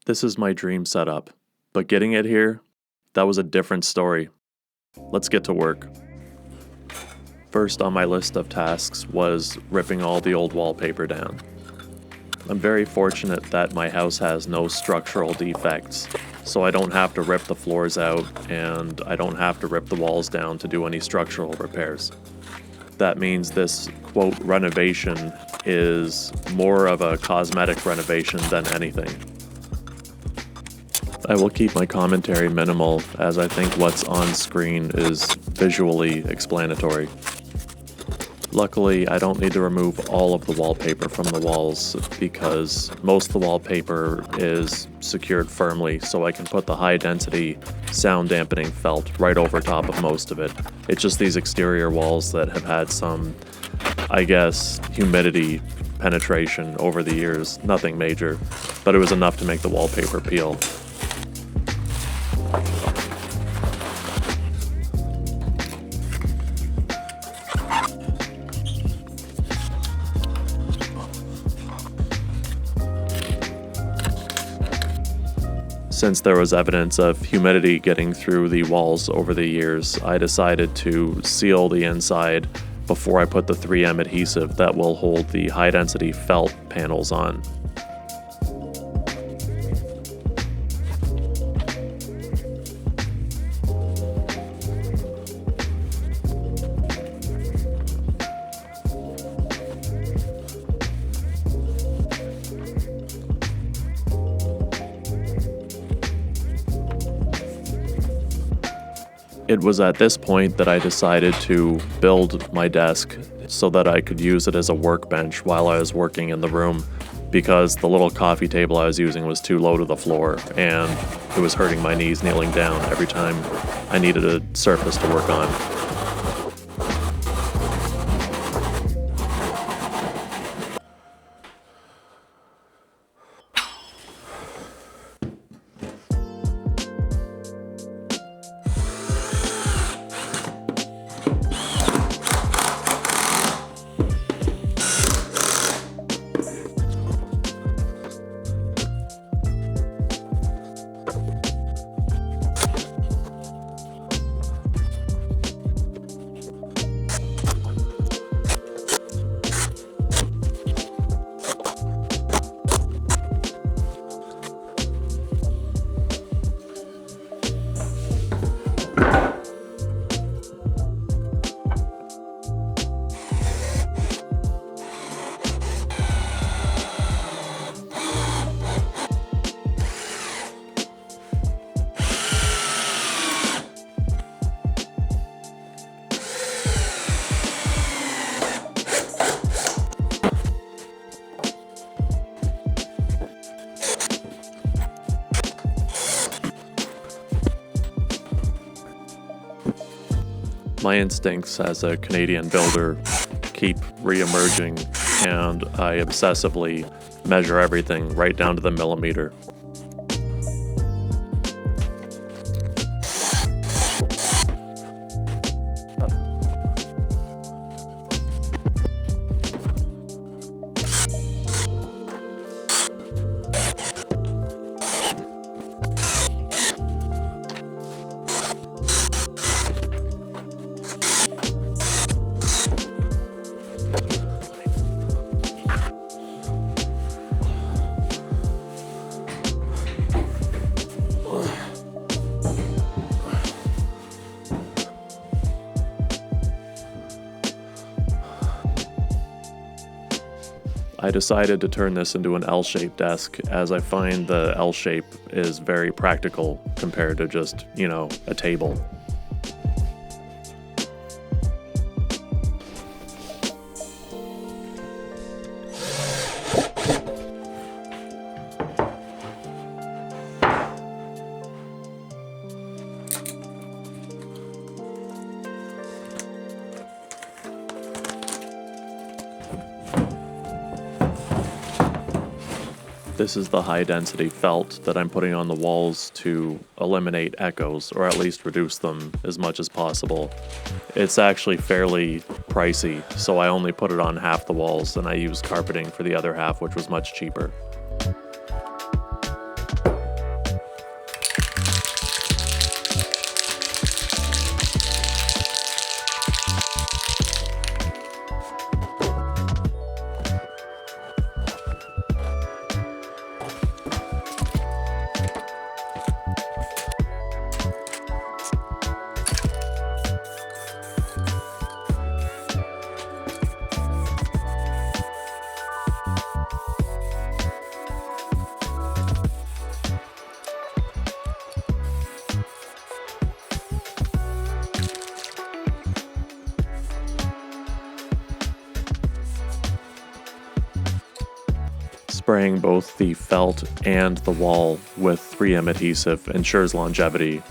This is my dream setup, but getting it here, that was a different story. Let's get to work. First on my list of tasks was ripping all the old wallpaper down. I'm very fortunate that my house has no structural defects, so I don't have to rip the floors out and I don't have to rip the walls down to do any structural repairs. That means this, quote, renovation is more of a cosmetic renovation than anything. I will keep my commentary minimal, as I think what's on screen is visually explanatory. Luckily, I don't need to remove all of the wallpaper from the walls because most of the wallpaper is secured firmly, so I can put the high-density sound dampening felt right over top of most of it. It's just these exterior walls that have had some, I guess, humidity penetration over the years. Nothing major, but it was enough to make the wallpaper peel. Since there was evidence of humidity getting through the walls over the years, I decided to seal the inside before I put the 3M adhesive that will hold the high-density felt panels on. It was at this point that I decided to build my desk so that I could use it as a workbench while I was working in the room, because the little coffee table I was using was too low to the floor and it was hurting my knees kneeling down every time I needed a surface to work on. My instincts as a Canadian builder keep re-emerging, and I obsessively measure everything right down to the millimeter. I decided to turn this into an L-shaped desk, as I find the L shape is very practical compared to just, a table. This is the high-density felt that I'm putting on the walls to eliminate echoes, or at least reduce them as much as possible. It's actually fairly pricey, so I only put it on half the walls, and I used carpeting for the other half, which was much cheaper. Spraying both the felt and the wall with 3M adhesive ensures longevity.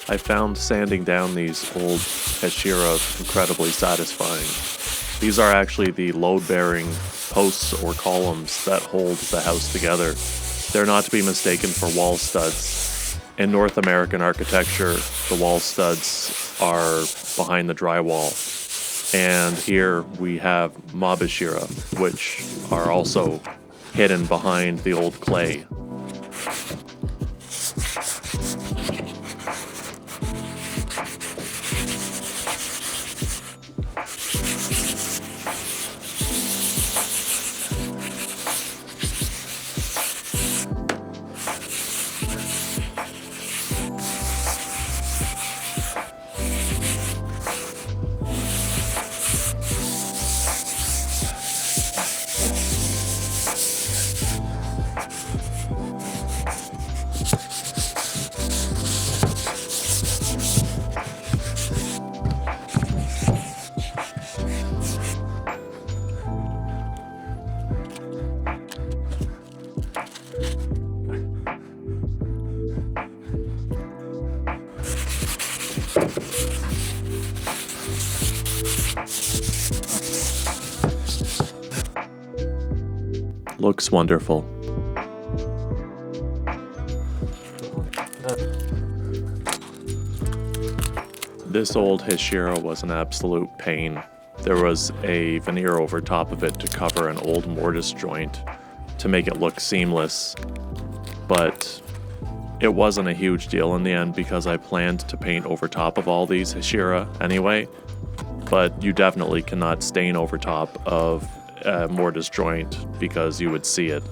I found sanding down these old Heshira incredibly satisfying. These are actually the load-bearing posts or columns that hold the house together. They're not to be mistaken for wall studs. In North American architecture, the wall studs are behind the drywall. And here we have Mabashira, which are also hidden behind the old clay. Looks wonderful. This old Heshira was an absolute pain. There was a veneer over top of it to cover an old mortise joint to make it look seamless, but it wasn't a huge deal in the end because I planned to paint over top of all these Heshira anyway, but you definitely cannot stain over top of a mortise joint because you would see it,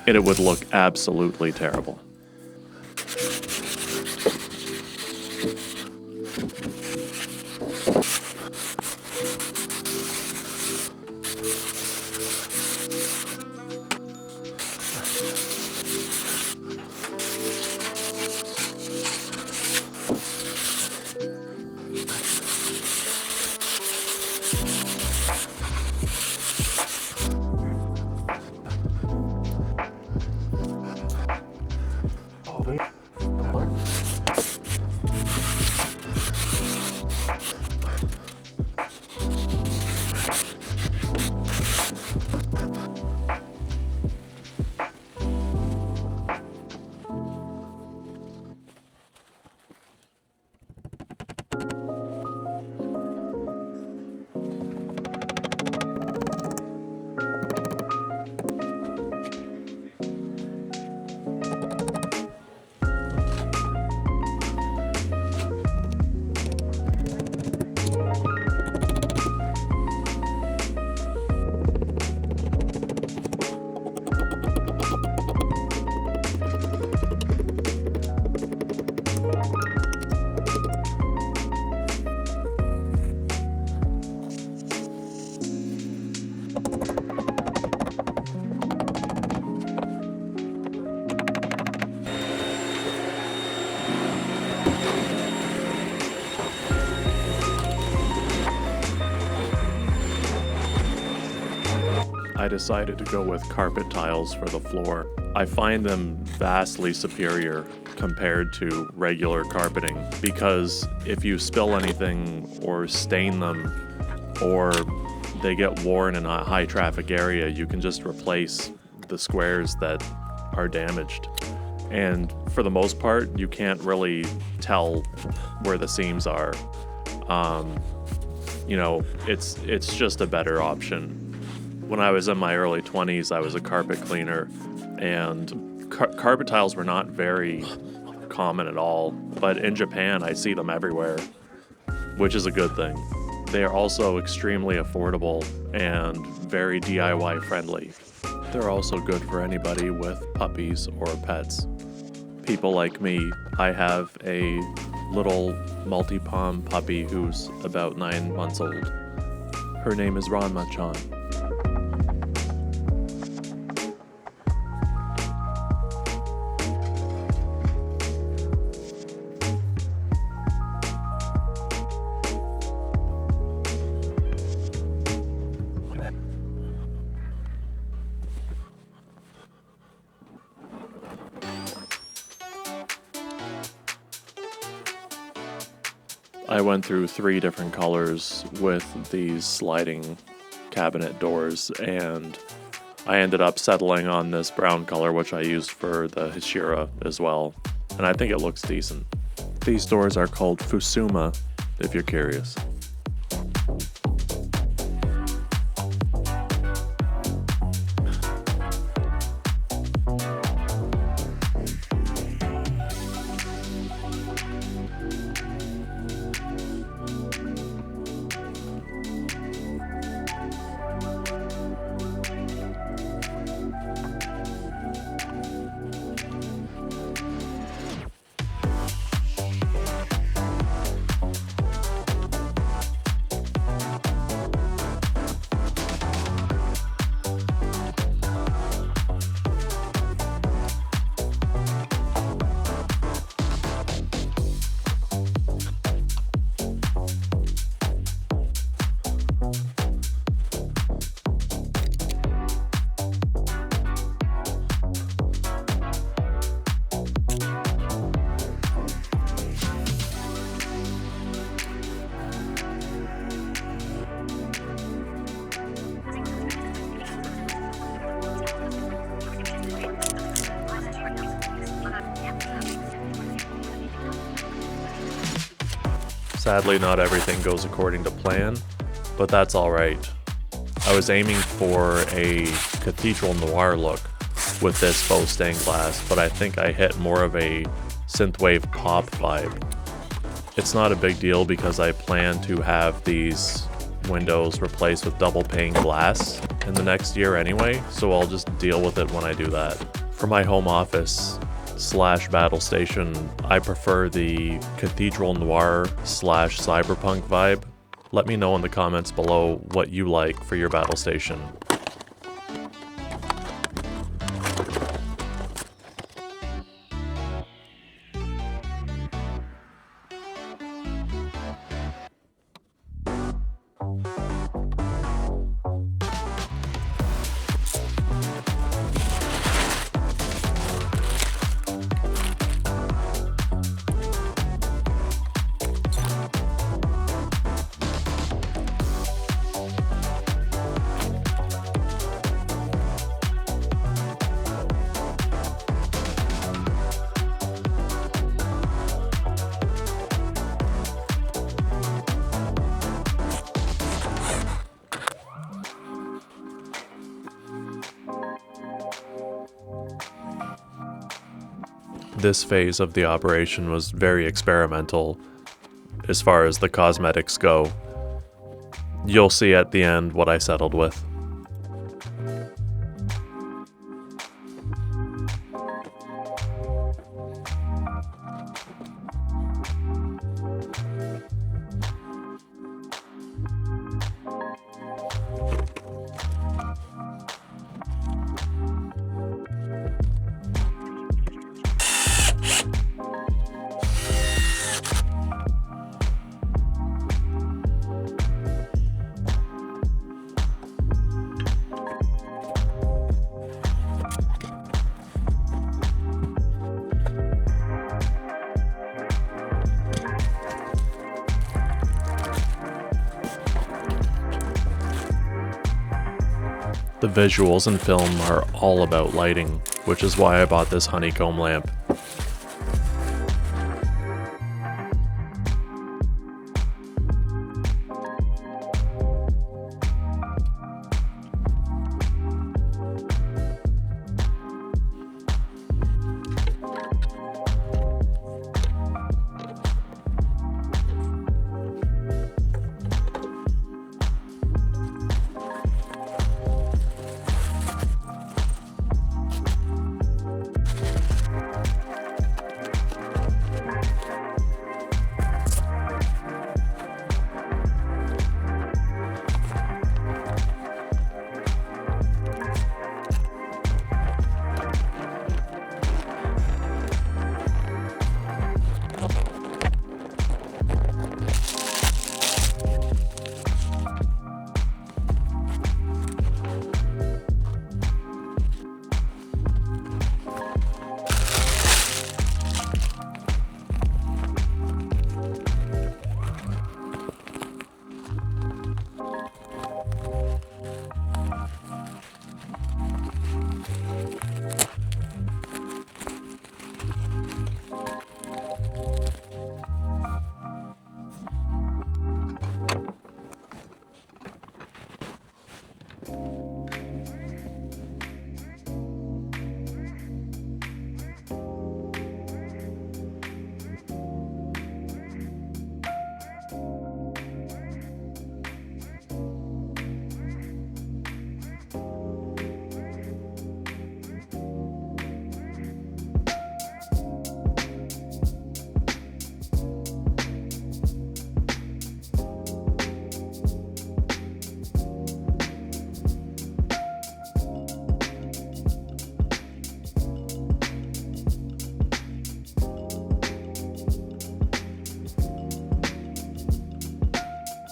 and it would look absolutely terrible. I decided to go with carpet tiles for the floor. I find them vastly superior compared to regular carpeting because if you spill anything or stain them, or they get worn in a high traffic area, you can just replace the squares that are damaged. And for the most part, you can't really tell where the seams are. It's just a better option. When I was in my early 20s, I was a carpet cleaner, and carpet tiles were not very common at all. But in Japan, I see them everywhere, which is a good thing. They are also extremely affordable and very DIY friendly. They're also good for anybody with puppies or pets. People like me, I have a little multi-palm puppy who's about 9 months old. Her name is Ranma-chan. I went through 3 different colors with these sliding cabinet doors, and I ended up settling on this brown color, which I used for the Hashira as well, and I think it looks decent. These doors are called Fusuma, if you're curious. Sadly, not everything goes according to plan, but that's alright. I was aiming for a cathedral noir look with this faux stained glass, but I think I hit more of a synthwave pop vibe. It's not a big deal because I plan to have these windows replaced with double pane glass in the next year anyway, so I'll just deal with it when I do that. For my home office / battle station, I prefer the cathedral noir / cyberpunk vibe. Let me know in the comments below what you like for your battle station. This phase of the operation was very experimental as far as the cosmetics go. You'll see at the end what I settled with. The visuals in film are all about lighting, which is why I bought this honeycomb lamp.